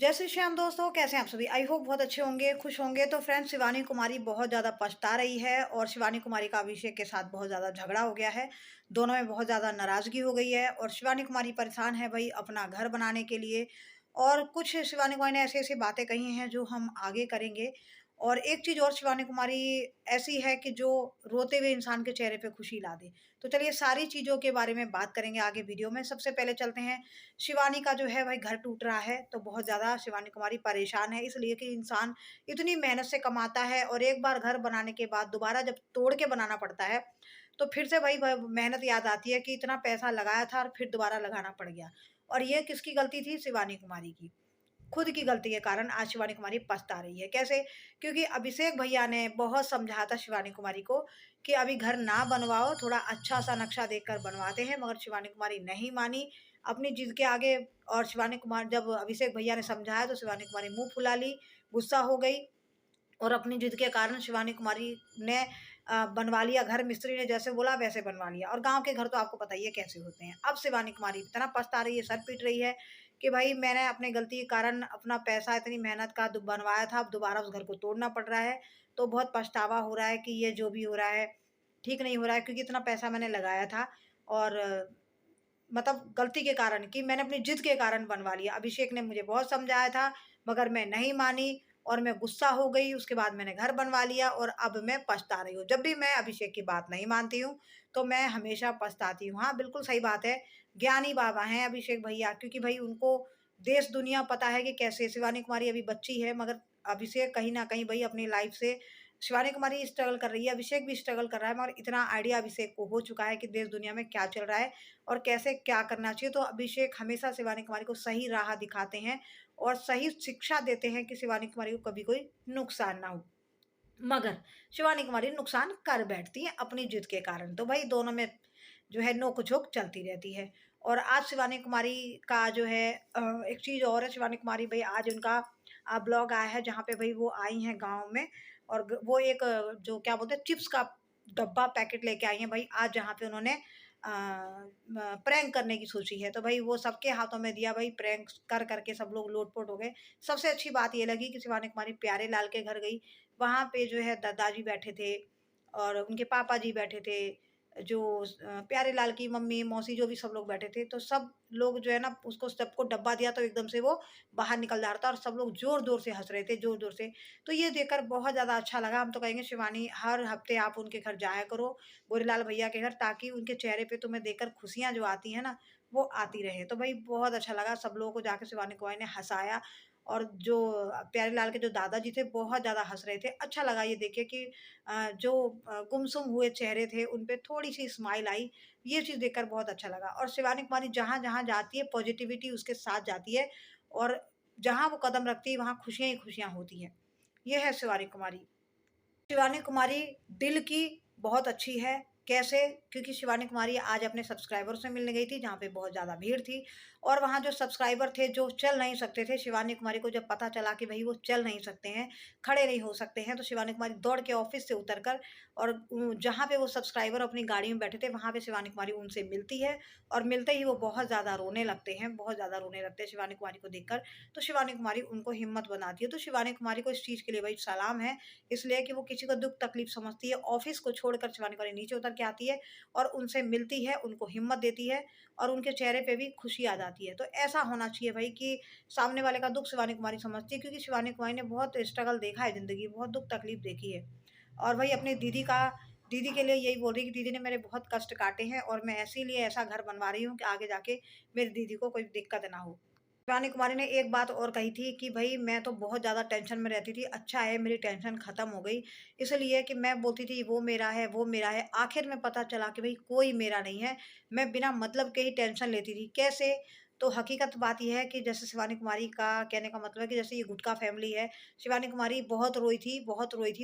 जय श्री श्याम दोस्तों, कैसे हैं आप सभी। आई होप बहुत अच्छे होंगे, खुश होंगे। तो फ्रेंड्स, शिवानी कुमारी बहुत ज़्यादा पछता रही है और शिवानी कुमारी का अभिषेक के साथ बहुत ज़्यादा झगड़ा हो गया है। दोनों में बहुत ज़्यादा नाराज़गी हो गई है और शिवानी कुमारी परेशान है भाई अपना घर बनाने के लिए। और कुछ शिवानी कुमारी ने ऐसी-ऐसी बातें कही हैं जो हम आगे करेंगे। और एक चीज़ और, शिवानी कुमारी ऐसी है कि जो रोते हुए इंसान के चेहरे पे खुशी ला दे। तो चलिए सारी चीज़ों के बारे में बात करेंगे आगे वीडियो में। सबसे पहले चलते हैं, शिवानी का जो है भाई घर टूट रहा है, तो बहुत ज़्यादा शिवानी कुमारी परेशान है, इसलिए कि इंसान इतनी मेहनत से कमाता है और एक बार घर बनाने के बाद दोबारा जब तोड़ के बनाना पड़ता है, तो फिर से वही मेहनत याद आती है कि इतना पैसा लगाया था और फिर दोबारा लगाना पड़ गया। और ये किसकी गलती थी? शिवानी कुमारी की। खुद की गलती के कारण आज शिवानी कुमारी पछता रही है। कैसे? क्योंकि अभिषेक भैया ने बहुत समझाया था शिवानी कुमारी को कि अभी घर ना बनवाओ, थोड़ा अच्छा-सा नक्शा देखकर बनवाते हैं, मगर शिवानी कुमारी नहीं मानी अपनी जिद के आगे। और शिवानी कुमार जब अभिषेक भैया ने समझाया तो शिवानी कुमारी मुँह फुला ली, गुस्सा हो गई और अपनी जिद के कारण शिवानी कुमारी ने बनवा लिया घर। मिस्त्री ने जैसे बोला वैसे बनवा लिया और गाँव के घर तो आपको पता ही है कैसे होते हैं। अब शिवानी कुमारी इतना पछता रही है, सर पीट रही है कि भाई मैंने अपनी गलती के कारण अपना पैसा इतनी मेहनत का बनवाया था, अब दोबारा उस घर को तोड़ना पड़ रहा है। तो बहुत पछतावा हो रहा है कि ये जो भी हो रहा है ठीक नहीं हो रहा है, क्योंकि इतना पैसा मैंने लगाया था और मतलब गलती के कारण कि मैंने अपनी जिद के कारण बनवा लिया। अभिषेक ने मुझे बहुत समझाया था, मगर मैं नहीं मानी और मैं गुस्सा हो गई। उसके बाद मैंने घर बनवा लिया और अब मैं पछता रही हूँ। जब भी मैं अभिषेक की बात नहीं मानती हूँ, तो मैं हमेशा पछताती हूँ। हाँ, बिल्कुल सही बात है। ज्ञानी बाबा हैं अभिषेक भैया, क्योंकि भई उनको देश दुनिया पता है कि कैसे। शिवानी कुमारी अभी बच्ची है, मगर अभिषेक कहीं न कहीं भई अपनी लाइफ़ से, शिवानी कुमारी स्ट्रगल कर रही है, अभिषेक भी स्ट्रगल कर रहा है, मगर इतना आइडिया अभिषेक को हो चुका है कि देश दुनिया में क्या चल रहा है और कैसे क्या करना चाहिए। तो अभिषेक हमेशा शिवानी कुमारी को सही राह दिखाते हैं और सही शिक्षा देते हैं कि शिवानी कुमारी को कभी कोई नुकसान ना हो। मगर शिवानी कुमारी नुकसान कर बैठती हैं अपनी जिद के कारण। तो भाई दोनों में जो है नोक-झोंक चलती रहती है। और आज शिवानी कुमारी का जो है एक चीज़ और है। शिवानी कुमारी भई आज उनका ब्लॉग आया है जहाँ पे भई वो आई हैं गाँव में और वो एक जो क्या बोलते हैं चिप्स का डब्बा पैकेट लेके आई हैं भई आज, जहाँ पे उन्होंने प्रैंक करने की सोची है। तो भई वो सबके हाथों में दिया, भई प्रैंक कर के सब लोग लोट-पोट हो गए। सबसे अच्छी बात ये लगी कि शिवानी कुमारी प्यारे लाल के घर गई। वहाँ पे जो है दादाजी बैठे थे और उनके पापा जी बैठे थे, जो प्यारे लाल की मम्मी, मौसी जो भी सब लोग बैठे थे। तो सब लोग जो है ना उसको सबको डब्बा दिया तो एकदम से वो बाहर निकल जा रहा था और सब लोग ज़ोर-ज़ोर से हँस रहे थे, ज़ोर-ज़ोर से। तो ये देखकर बहुत ज़्यादा अच्छा लगा। हम तो कहेंगे शिवानी हर हफ्ते आप उनके घर जाया करो, गोरेलाल भैया के घर, ताकि उनके चेहरे पे तुम्हें देखकर खुशियाँ जो आती हैं ना, वो आती रहें। तो भई बहुत अच्छा लगा, सब लोगों को जाके शिवानी कुमारी ने हँसाया और जो प्यारे लाल के जो दादाजी थे बहुत ज़्यादा हँस रहे थे। अच्छा लगा ये देख के कि जो गुमसुम हुए चेहरे थे उन पे थोड़ी-सी स्माइल आई। ये चीज़ देखकर बहुत अच्छा लगा और शिवानी कुमारी जहाँ-जहाँ जाती है पॉज़िटिविटी उसके साथ जाती है और जहाँ वो कदम रखती है वहाँ खुशियाँ ही खुशियाँ होती हैं। ये है शिवानी कुमारी। शिवानी कुमारी दिल की बहुत अच्छी है। कैसे? क्योंकि शिवानी कुमारी आज अपने सब्सक्राइबर से मिलने गई थी, जहाँ पे बहुत ज़्यादा भीड़ थी और वहाँ जो सब्सक्राइबर थे, जो चल नहीं सकते थे, शिवानी कुमारी को जब पता चला कि भई वो चल नहीं सकते हैं, खड़े नहीं हो सकते हैं, तो शिवानी कुमारी दौड़ के ऑफ़िस से उतरकर और जहाँ पे वो सब्सक्राइबर अपनी गाड़ी में बैठे थे, वहाँ पे शिवानी कुमारी उनसे मिलती है और मिलते ही वो बहुत ज़्यादा रोने लगते हैं, बहुत ज़्यादा रोने लगते हैं शिवानी कुमारी को देखकर। तो शिवानी कुमारी उनको हिम्मत बनाती है। तो शिवानी कुमारी को इस चीज़ के लिए भई सलाम है। इसलिए कि वो किसी को दुःख तकलीफ़ समझती है, ऑफ़िस को छोड़कर शिवानी कुमारी नीचे उतर के आती है और उनसे मिलती है, उनको हिम्मत देती है और उनके चेहरे पे भी खुशी आ जाती है। तो ऐसा होना चाहिए भई कि सामने वाले का दुःख शिवानी कुमारी समझती है, क्योंकि शिवानी कुमारी ने बहुत स्ट्रगल देखा है ज़िंदगी में, बहुत दुःख तकलीफ़ देखी है। और भई अपनी दीदी के लिए यही बोल रही है कि दीदी ने मेरे बहुत कष्ट काटे हैं और मैं इसीलिए ऐसा घर बनवा रही हूँ कि आगे जाके मेरी दीदी को कोई दिक्कत ना हो। शिवानी कुमारी ने एक बात और कही थी कि भई मैं तो बहुत ज़्यादा टेंशन में रहती थी, अच्छा है मेरी टेंशन ख़त्म हो गई। इसलिए कि मैं बोलती थी वो मेरा है, वो मेरा है, आखिर में पता चला कि भई कोई मेरा नहीं है, मैं बिना मतलब के ही टेंशन लेती थी। कैसे? तो हकीकत बात ये है कि जैसे शिवानी कुमारी का कहने का मतलब है कि जैसे ये गुटका फैमिली है, शिवानी कुमारी बहुत रोई थी,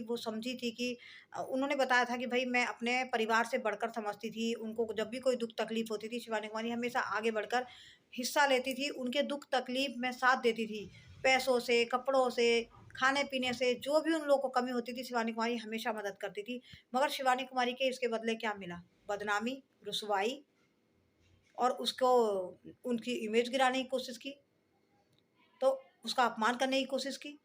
वो समझी थी कि उन्होंने बताया था कि भई मैं अपने परिवार से बढ़कर समझती थी, उनको जब भी कोई दुःख तकलीफ़ होती थी, शिवानी कुमारी हमेशा आगे बढ़कर हिस्सा लेती थी, उनके दुःख तकलीफ़ में साथ देती थी। पैसों से, कपड़ों से, खाने-पीने से, जो भी उन लोगों को कमी होती थी, शिवानी कुमारी हमेशा मदद करती थी। मगर शिवानी कुमारी के इसके बदले क्या मिला? बदनामी, रुसवाई और उसको उनकी इमेज गिराने की कोशिश की। तो उसका अपमान करने की कोशिश की।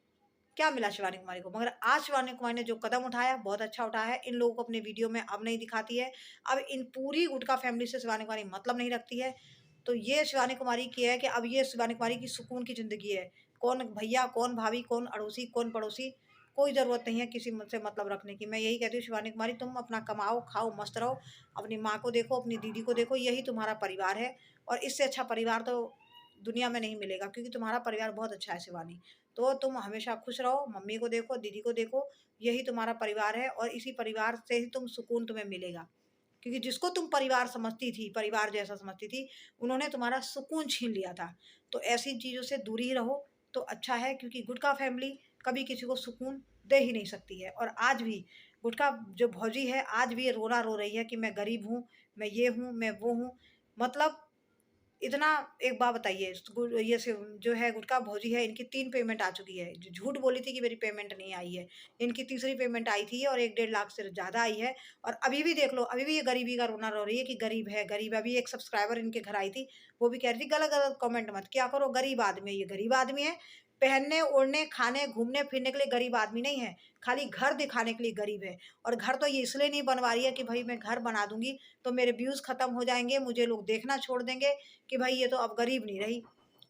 क्या मिला शिवानी कुमारी को? मगर आज शिवानी कुमारी ने जो कदम उठाया बहुत अच्छा उठाया है। इन लोगों को अपने वीडियो में अब नहीं दिखाती है। अब इन पूरी गुटखा फैमिली से शिवानी कुमारी मतलब नहीं रखती है। तो ये शिवानी कुमारी की है कि अब ये शिवानी कुमारी की सुकून की ज़िंदगी है। कौन भैया, कौन भाभी, कौन अड़ोसी, कौन पड़ोसी, कोई ज़रूरत नहीं है किसी से मतलब रखने की। मैं यही कहती हूँ शिवानी कुमारी, तुम अपना कमाओ, खाओ, मस्त रहो। अपनी माँ को देखो, अपनी दीदी को देखो, यही तुम्हारा परिवार है। और इससे अच्छा परिवार तो दुनिया में नहीं मिलेगा, क्योंकि तुम्हारा परिवार बहुत अच्छा है शिवानी। तो तुम हमेशा खुश रहो, मम्मी को देखो, दीदी को देखो, यही तुम्हारा परिवार है और इसी परिवार से ही सुकून तुम्हें मिलेगा। क्योंकि जिसको तुम परिवार समझती थी, परिवार जैसा समझती थी, उन्होंने तुम्हारा सुकून छीन लिया था। तो ऐसी चीज़ों से दूर ही रहो तो अच्छा है, क्योंकि गुटखा फैमिली कभी किसी को सुकून दे ही नहीं सकती है। और आज भी गुटखा जो भौजी है, आज भी ये रोना रो रही है कि मैं गरीब हूँ, मैं ये हूँ, मैं वो हूँ। मतलब इतना, एक बात बताइए, ये जो है गुटखा भौजी है, इनकी 3 पेमेंट आ चुकी है। जो झूठ बोली थी कि मेरी पेमेंट नहीं आई है, इनकी तीसरी पेमेंट आई थी और 1 डेढ़ लाख से ज़्यादा आई है। और अभी भी देख लो, अभी भी ये गरीबी का रोना रो रही है कि गरीब है, गरीब है। अभी एक सब्सक्राइबर इनके घर आई थी, वो भी कह रही थी गलत-गलत कमेंट मत किया करो, गरीब आदमी है ये, गरीब आदमी है। पहनने, ओढ़ने, खाने, घूमने-फिरने के लिए गरीब आदमी नहीं है, खाली घर दिखाने के लिए गरीब है। और घर तो ये इसलिए नहीं बनवा रही है कि भई मैं घर बना दूँगी तो मेरे व्यूज़ खत्म हो जाएँगे, मुझे लोग देखना छोड़ देंगे कि भाई ये तो अब गरीब नहीं रही।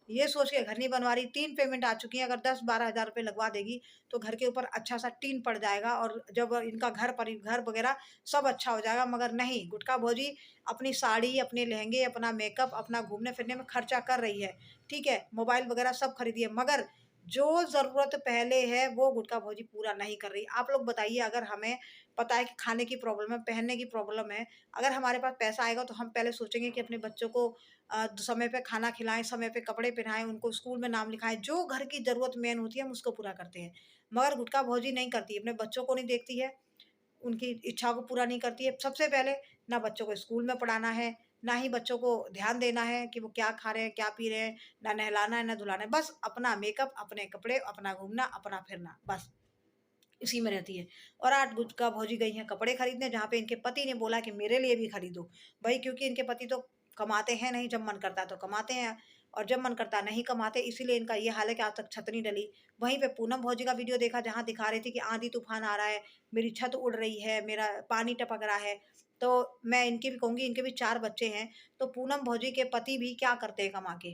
ये सोच के घर नहीं बनवा रही। 3 पेमेंट आ चुकी हैं, अगर 10-12 हज़ार रुपए लगवा देगी, तो घर के ऊपर अच्छा-सा टीन पड़ जाएगा और जब इनका घर वगैरह सब अच्छा हो जाएगा। मगर नहीं, गुटखा भौजी अपनी साड़ी, अपने लहंगे, अपना मेकअप, अपना घूमने-फिरने में खर्चा कर रही है, ठीक है? मोबाइल वगैरह सब खरीदी है, मगर जो ज़रूरत पहले है, वो गुटखा भौजी पूरा नहीं कर रही। आप लोग बताइए, अगर हमें पता है कि खाने की प्रॉब्लम है, पहनने की प्रॉब्लम है, अगर हमारे पास पैसा आएगा तो हम पहले सोचेंगे कि अपने बच्चों को समय पे खाना खिलाएँ, समय पे कपड़े पहनाएँ, उनको स्कूल में नाम लिखाएँ, जो घर की ज़रूरत मेन होती है हम उसको पूरा करते हैं। मगर गुटखा भौजी नहीं करती, अपने बच्चों को नहीं देखती है, उनकी इच्छा को पूरा नहीं करती है। सबसे पहले ना बच्चों को स्कूल में पढ़ाना है, ना ही बच्चों को ध्यान देना है कि वो क्या खा रहे हैं, क्या पी रहे हैं, ना नहलाना है, ना धुलाना है। बस अपना मेकअप, अपने कपड़े, अपना घूमना, अपना फिरना, बस। इसी में रहती है। और आज गुटखा भौजी गई हैं कपड़े खरीदने, जहाँ पे इनके पति ने बोला कि मेरे लिए भी खरीदो। भई क्योंकि इनके पति तो कमाते हैं नहीं, जब मन करता है तो कमाते हैं और जब मन करता है नहीं कमाते, इसीलिए इनका ये हाल है कि आज तक छत नहीं डली। वहीं पे पूनम भौजी का वीडियो देखा, जहाँ दिखा रही थी कि आंधी-तूफान आ रहा है, मेरी छत उड़ रही है, मेरा पानी टपक रहा है। तो मैं इनकी भी कहूँगी, इनके भी 4 बच्चे हैं, तो पूनम भौजी के पति भी क्या करते हैं कमा के?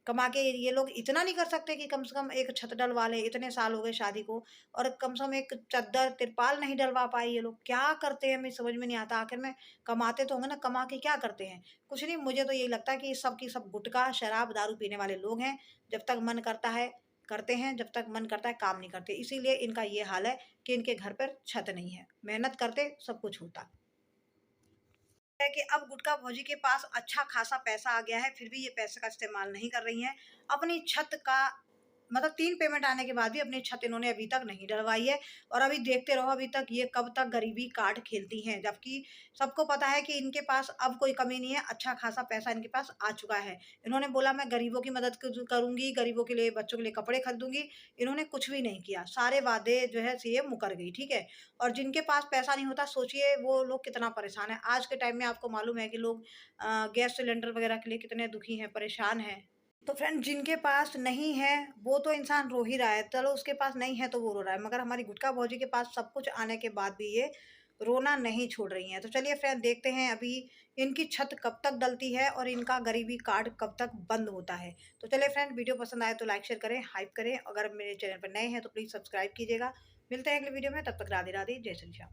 कमा के ये लोग इतना नहीं कर सकते कि कम से कम एक छत डलवा लें, इतने साल हो गए शादी को और कम से कम एक चद्दर, तिरपाल नहीं डलवा पाए ये लोग। क्या करते हैं हमें समझ में नहीं आता। आखिर में कमाते तो होंगे ना, कमा के क्या करते हैं? कुछ नहीं, मुझे तो यही लगता है कि सब की सब गुटखा, शराब, दारू पीने वाले लोग हैं। जब तक मन करता है करते हैं, जब तक मन करता है काम नहीं करते। इसीलिए इनका ये हाल है कि इनके घर पर छत नहीं है। मेहनत करते सब कुछ होता। है कि अब गुटखा भौजी के पास अच्छा खासा पैसा आ गया है, फिर भी ये पैसे का इस्तेमाल नहीं कर रही हैं। अपनी छत का मतलब 3 पेमेंट आने के बाद भी अपनी छत इन्होंने अभी तक नहीं डलवाई है और अभी देखते रहो अभी तक ये कब तक गरीबी कार्ड खेलती हैं। जबकि सबको पता है कि इनके पास अब कोई कमी नहीं है, अच्छा खासा पैसा इनके पास आ चुका है। इन्होंने बोला मैं गरीबों की मदद करूँगी, गरीबों के लिए, बच्चों के लिए कपड़े खरीदूँगी। इन्होंने कुछ भी नहीं किया, सारे वादे जो है ये मुकर गई, ठीक है? और जिनके पास पैसा नहीं होता, सोचिए वो लोग कितना परेशान है। आज के टाइम में आपको मालूम है कि लोग गैस सिलेंडर वगैरह के लिए कितने दुखी हैं, परेशान हैं। तो फ्रेंड जिनके पास नहीं है, वो तो इंसान रो ही रहा है। चलो उसके पास नहीं है तो वो रो रहा है, मगर हमारी गुटखा भौजी के पास सब कुछ आने के बाद भी ये रोना नहीं छोड़ रही हैं। तो चलिए फ्रेंड देखते हैं अभी इनकी छत कब तक डलती है और इनका गरीबी कार्ड कब तक बंद होता है। तो चलिए फ्रेंड, वीडियो पसंद आए तो लाइक शेयर करें, हाइप करें। अगर मेरे चैनल पर नए हैं तो प्लीज़ सब्सक्राइब कीजिएगा। मिलते हैं अगले वीडियो में, तब तक राधे राधे, जय श्री श्याम।